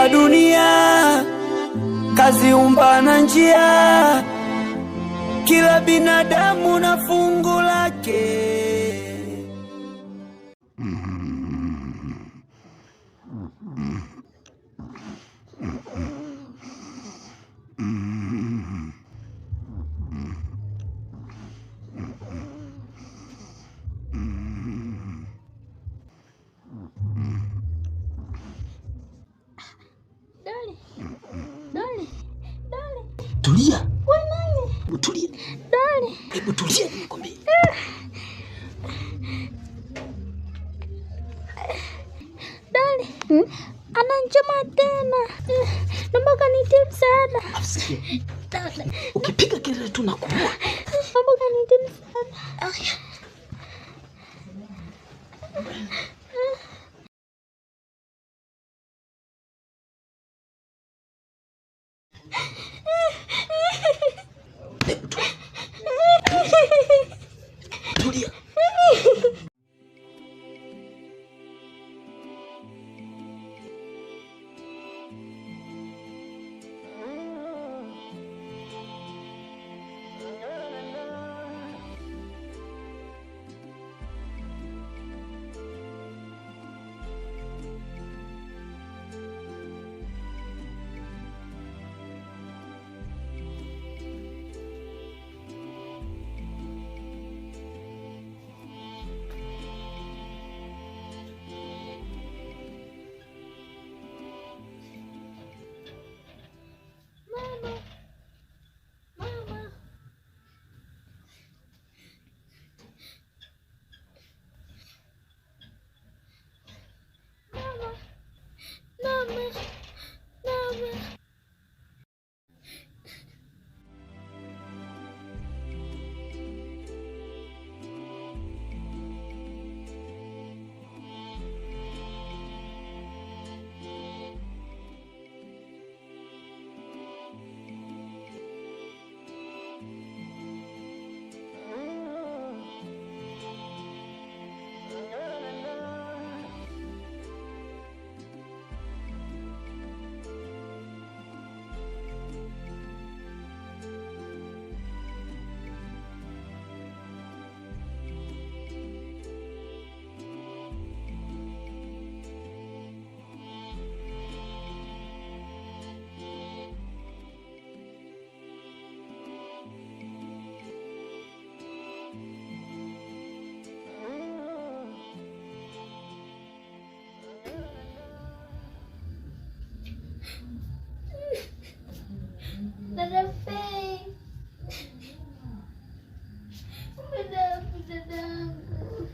kaumba dunia, kaziumba na njia, kila binadamu na fungu lake. Tulia. Wewe nani? Tulia. Dali. Hebu tulia nikwambie. Dali. Ana njama tena. Naomba kanitie msaada. Afsikie. Dali. Ukipiga kelele tu nakuua. Naomba kanitie msaada. Tulia. Dada Faye. Dadangu.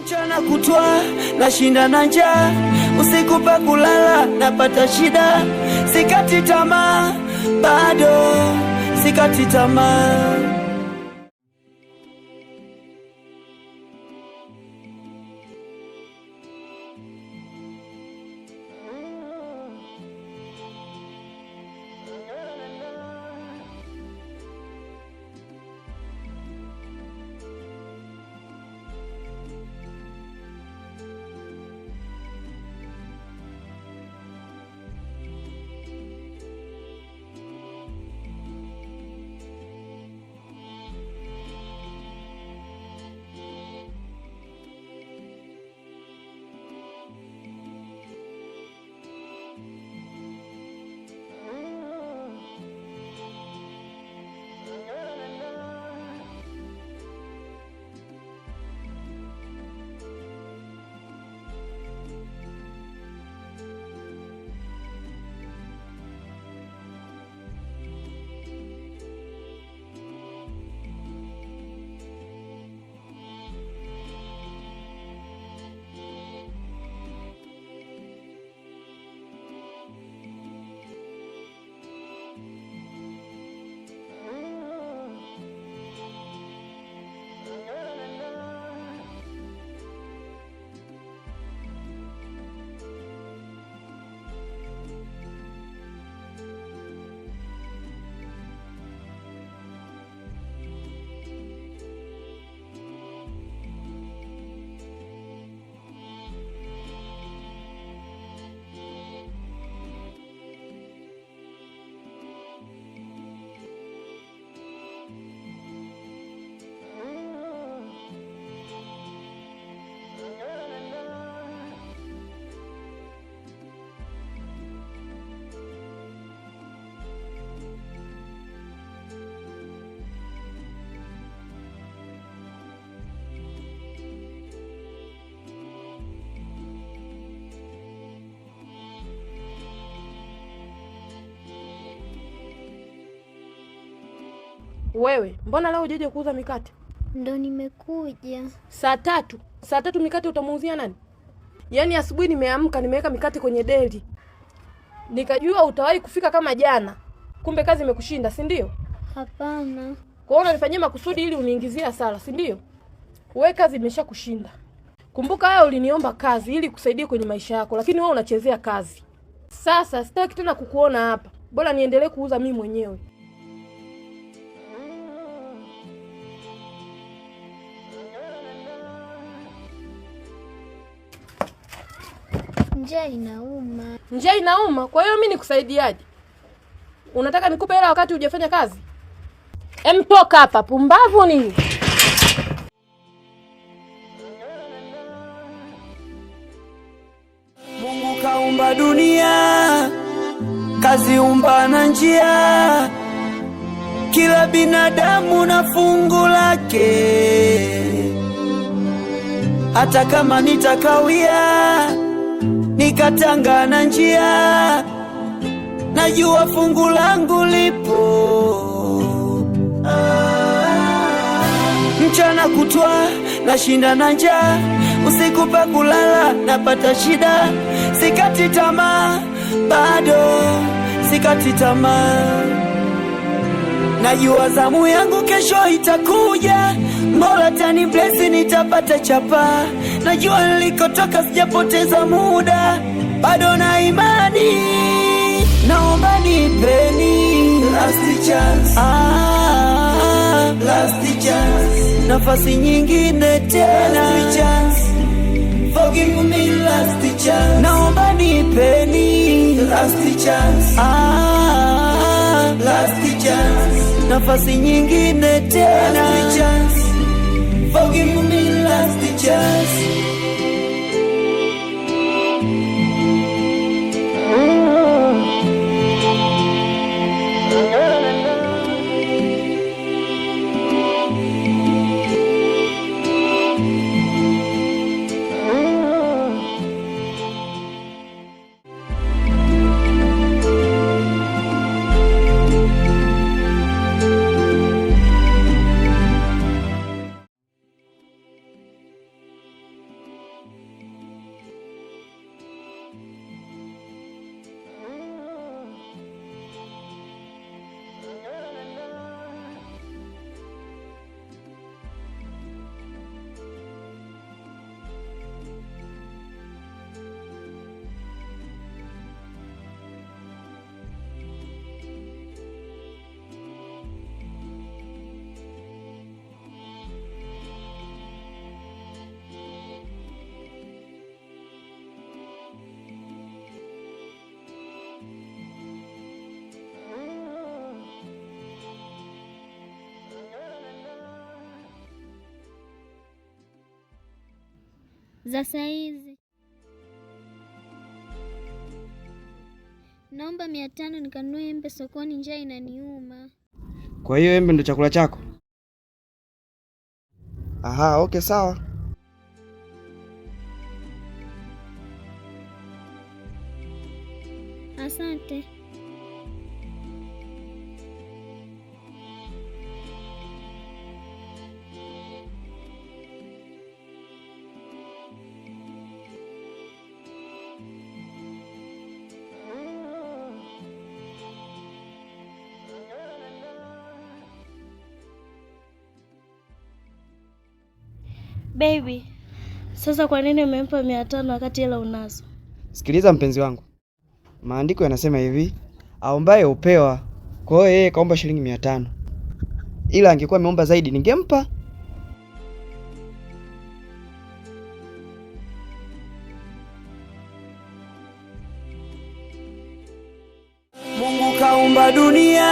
Mchana kutwa nashinda na njaa, usiku pa kulala napata shida. Sikati tamaa, bado sikati tamaa. Wewe, mbona leo hujaje kuuza mikate? Ndo nimekuja. Saa 3. Saa 3 mikate utamuuzia nani? Yaani asubuhi nimeamka nimeweka mikate kwenye deli. Nikajua utawahi kufika kama jana. Kumbe kazi imekushinda, si ndio? Hapana. Kwa hiyo unanifanyia makusudi ili uniingizie hasara, si ndio? Wewe kazi imeshakushinda. Kumbuka wewe uliniomba kazi ili kukusaidia kwenye maisha yako, lakini wewe unachezea kazi. Sasa sitaki tena kukuona hapa. Bora niendelee kuuza mimi mwenyewe. Njaa inauma. Njaa inauma? Kwa hiyo mimi nikusaidiaje? Unataka nikupe hela wakati hujafanya kazi? Toka hapa, pumbavu nini? Mungu kaumba dunia, kaziumba na njia, kila binadamu na fungu lake. Hata kama nitakawia, nikatanga na njia, najua fungu langu lipo. Mchana kutwa nashinda na njaa, usiku pa kulala napata shida. Sikati tamaa, bado sikati tamaa. Najua zamu yangu kesho itakuja, Mola tani bless nitapata chapa. Najua nilikotoka sijapoteza muda, bado na imani. Naomba nipeni last chance, last chance, nafasi nyingine tena, last chance. Forgive me last chance, naomba nipeni last chance, last chance, nafasi nyingine tena, last chance. Forgive me last chance. Za saizi. Naomba 500 nikanunue embe sokoni, njaa inaniuma. Kwa hiyo embe ndo chakula chako? Aha, okay sawa. Asante. Baby, sasa kwa nini umempa 500 wakati hela unazo? Sikiliza mpenzi wangu, maandiko yanasema hivi, aombaye upewa. Kwa hiyo yeye kaomba shilingi 500, ila angekuwa ameomba zaidi ningempa. Mungu kaumba dunia,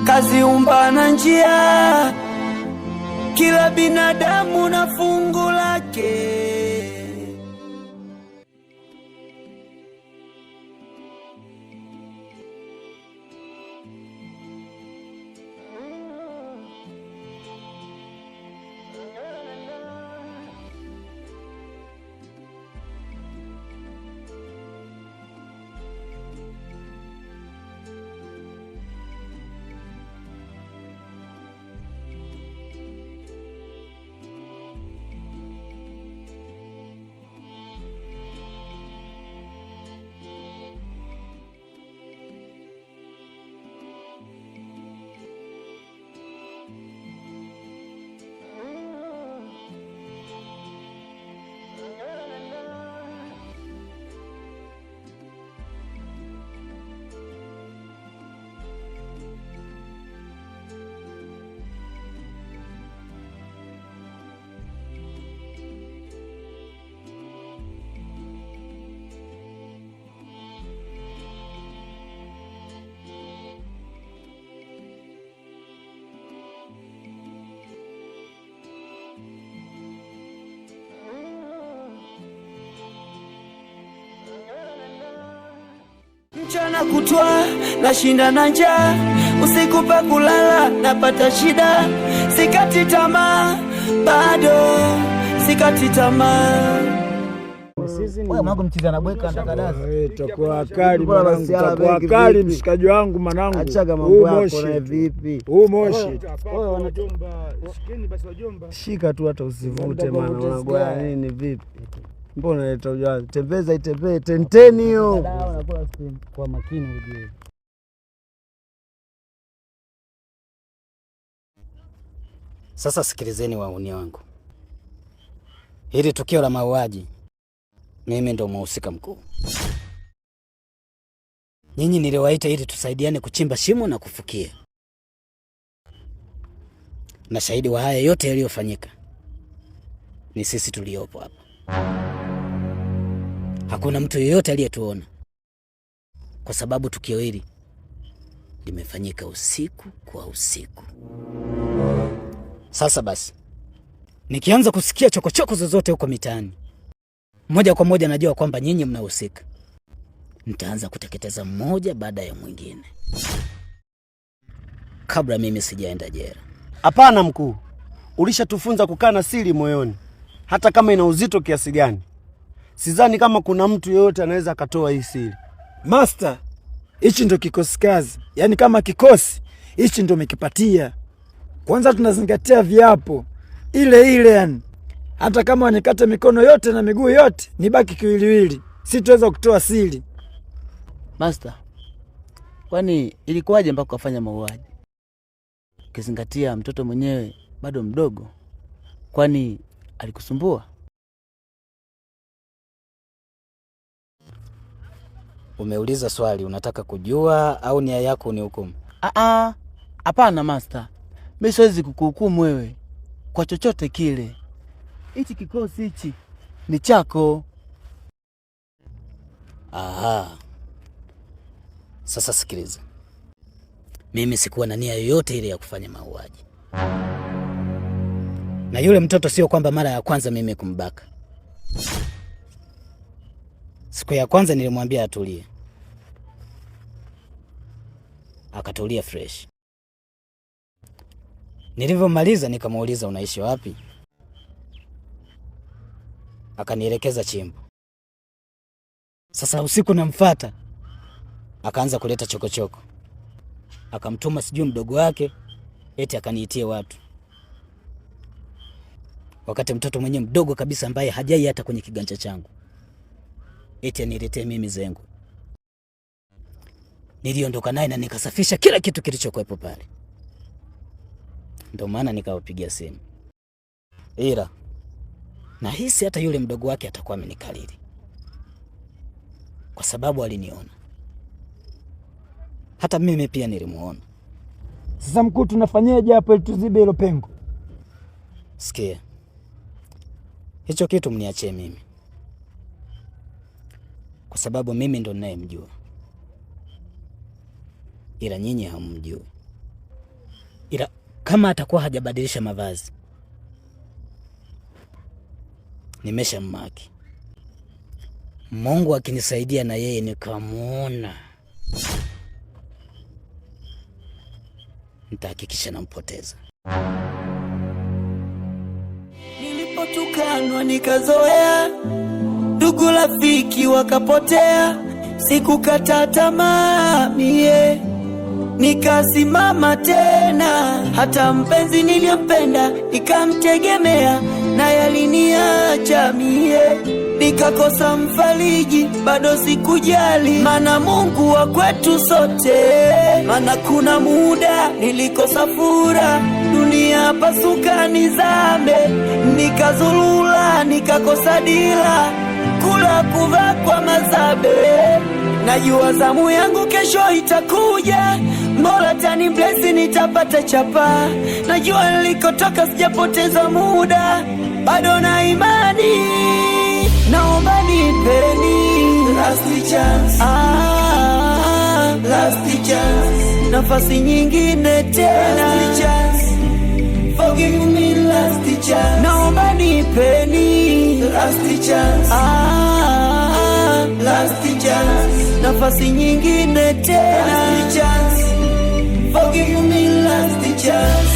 kaziumba na njia, kila binadamu na fungu lake. Mchana kutwa nashinda na njaa, usiku pa kulala napata shida. Sikati tamaa, bado sikati tamaa. Wewe mwanangu mchiza na bweka ndakadaza. Itakuwa kali mwanangu, itakuwa kali mshikaji wangu mwanangu. Achaga mambo yako na vipi? Huu moshi. Wewe wanajomba, shikeni basi wajomba. Shika tu hata usivute maana unagoya nini vipi? Mbona unaleta ujazi? Tembeza itembee tenteni hiyo. Unakula steam kwa makini ujue. Sasa sikilizeni wauni wangu. Hili tukio la mauaji, mimi ndo mhusika mkuu. Nyinyi niliwaita ili tusaidiane kuchimba shimo na kufukia. Na shahidi wa haya yote yaliyofanyika ni sisi tuliopo hapa. Hakuna mtu yeyote aliyetuona, kwa sababu tukio hili limefanyika usiku kwa usiku. Sasa basi, nikianza kusikia chokochoko zozote huko mitaani, moja kwa moja najua kwamba nyinyi mnahusika. Nitaanza kuteketeza mmoja baada ya mwingine kabla mimi sijaenda jela. Hapana mkuu, ulishatufunza kukaa na siri moyoni, hata kama ina uzito kiasi gani. Sidhani kama kuna mtu yeyote anaweza akatoa hii siri. Master, hichi ndo kikosi kazi. Yaani kama kikosi, hichi ndo umekipatia. Kwanza tunazingatia viapo. Ile yani. Hata kama wanikate mikono yote na miguu yote, nibaki kiwiliwili. Sitaweza kutoa siri. Master, kwani ilikuwaje mpaka kufanya mauaji? Ukizingatia mtoto mwenyewe bado mdogo. Kwani alikusumbua? Umeuliza swali, unataka kujua au nia yako ni hukumu? Hapana master. Mimi siwezi kukuhukumu wewe kwa chochote kile. Hichi kikosi hichi ni chako. Aha. Sasa sikiliza. Mimi sikuwa na nia yoyote ile ya kufanya mauaji. Na yule mtoto sio kwamba mara ya kwanza mimi kumbaka. Siku ya kwanza nilimwambia atulie. Akatulia fresh. Nilivyomaliza nikamuuliza unaishi wapi? Akanielekeza chimbo. Sasa usiku namfuata. Akaanza kuleta chokochoko. Akamtuma sijui mdogo wake eti akaniitie watu. Wakati mtoto mwenye mdogo kabisa ambaye hajai hata kwenye kiganja changu eti aniletee mimi zengo. Niliondoka naye na nikasafisha kila kitu kilichokuwepo pale. Ndio maana nikawapigia simu. Ila nahisi hata yule mdogo wake atakuwa amenikalili, kwa sababu aliniona. Hata mimi pia nilimuona. Sasa mkuu, tunafanyaje hapo ili tuzibe hilo pengo? Sikia. Hicho kitu mniachie mimi, kwa sababu mimi ndo ninayemjua. Ila nyinyi hamjui. Ila kama atakuwa hajabadilisha mavazi, nimeshammaki. Mungu akinisaidia na yeye nikamuona, nitahakikisha nampoteza. Nilipotukanwa nikazoea, ndugu rafiki wakapotea, sikukata tamaa mie, nikasimama tena. Hata mpenzi niliyempenda nikamtegemea, na yaliniacha mie, nikakosa mfariji, bado sikujali, maana Mungu wa kwetu sote. Maana kuna muda nilikosa furaha, dunia pasuka nizame, nikazulula, nikakosa dila, kula kuvaa kwa mazabe. Najua zamu yangu kesho itakuja, Mola tani bless nitapata chapa. Najua nilikotoka sijapoteza muda, bado na imani. Naomba nipeni last chance, last chance, nafasi nyingine tena, last chance, forgive me last chance. Naomba nipeni last chance, last chance, nafasi nyingine tena, last chance, forgive me, last chance.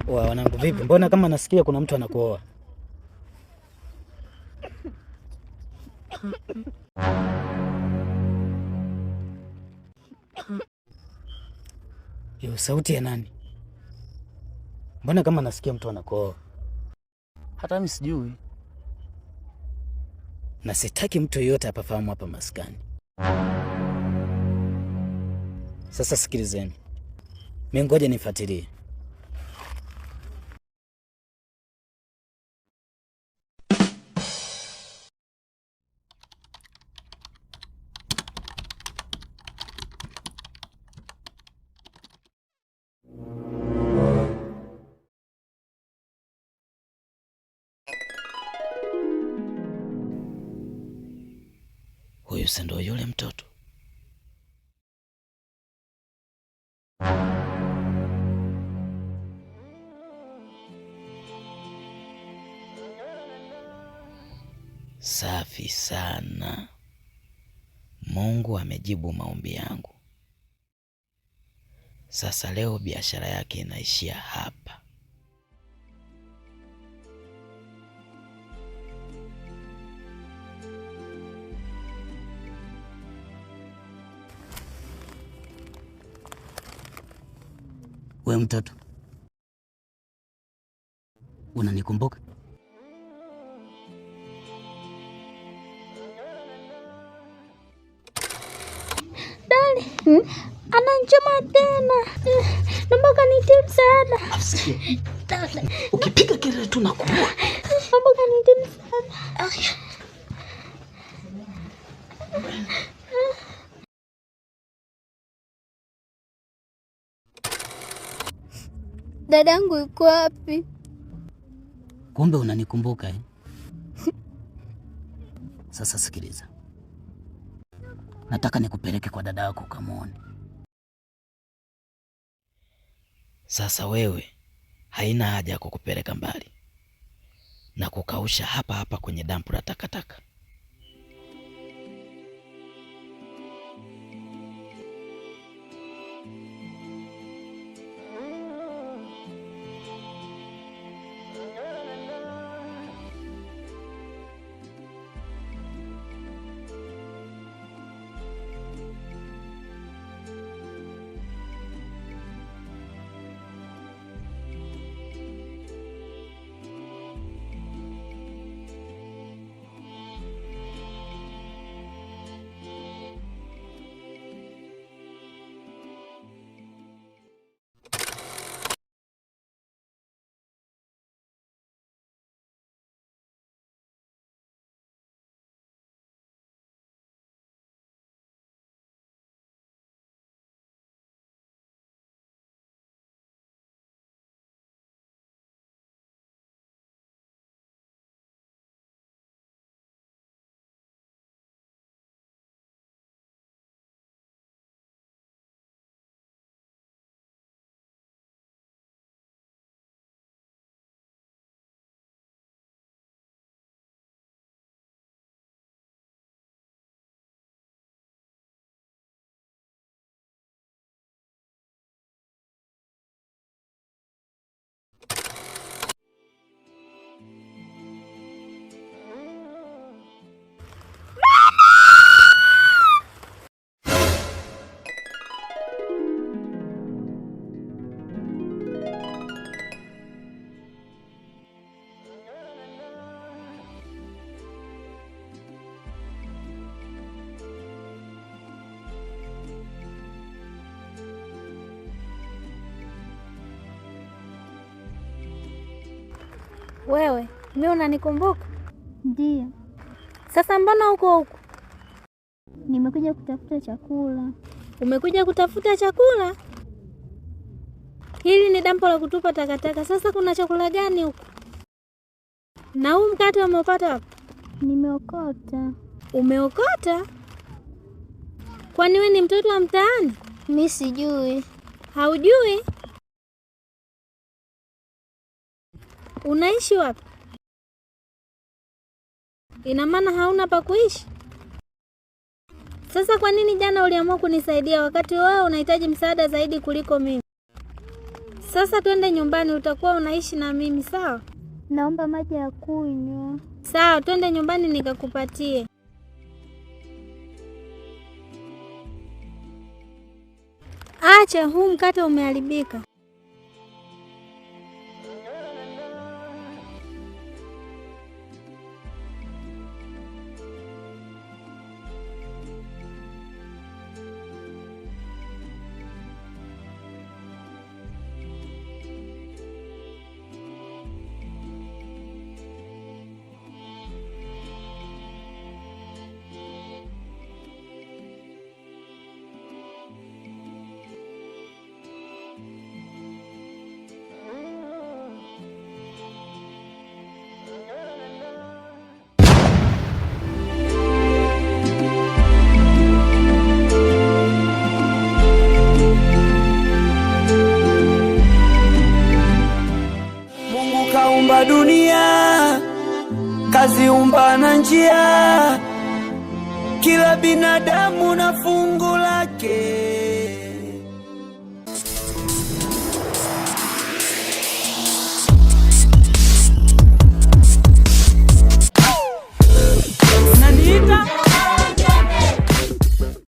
Wanangu vipi? Mbona kama nasikia kuna mtu anakuoa? Yo, sauti ya nani? Mbona kama nasikia mtu anakuoa? Hata mimi sijui. Na sitaki mtu yeyote apafahamu hapa maskani. Sasa sikilizeni. Mimi ngoja nifuatilie. Huyu si ndo yule mtoto? Safi sana. Mungu amejibu maombi yangu. Sasa leo biashara yake inaishia hapa. We mtoto, unanikumbuka? Dali, ananchoma tena. Naomba kanitie msaada. Ukipiga kelele tu nakuua. Naomba kanitie msaada. Dadangu yuko wapi? Kumbe unanikumbuka eh? Sasa sikiliza. Nataka nikupeleke kwa dada yako ukamwone. Sasa wewe haina haja ya kukupeleka mbali na kukausha hapa hapa kwenye dampu la takataka. Wewe, mimi unanikumbuka? Ndiyo. Sasa mbona huko? Nimekuja kutafuta chakula. Umekuja kutafuta chakula? Hili ni dampo la kutupa takataka. Sasa kuna chakula gani huko? Na huu mkate umeupata wapi? Nimeokota. Umeokota? Kwani wewe ni mtoto wa mtaani? Mimi sijui. Haujui? Unaishi wapi? Ina maana hauna pa kuishi? Sasa kwa nini jana uliamua kunisaidia wakati wewe unahitaji msaada zaidi kuliko mimi? Sasa twende nyumbani, utakuwa unaishi na mimi, sawa? Naomba maji ya kunywa. Sawa, twende nyumbani nikakupatie. Acha, huu mkate umeharibika. Kaumba dunia, kaziumba na njia, kila binadamu na fungu lake.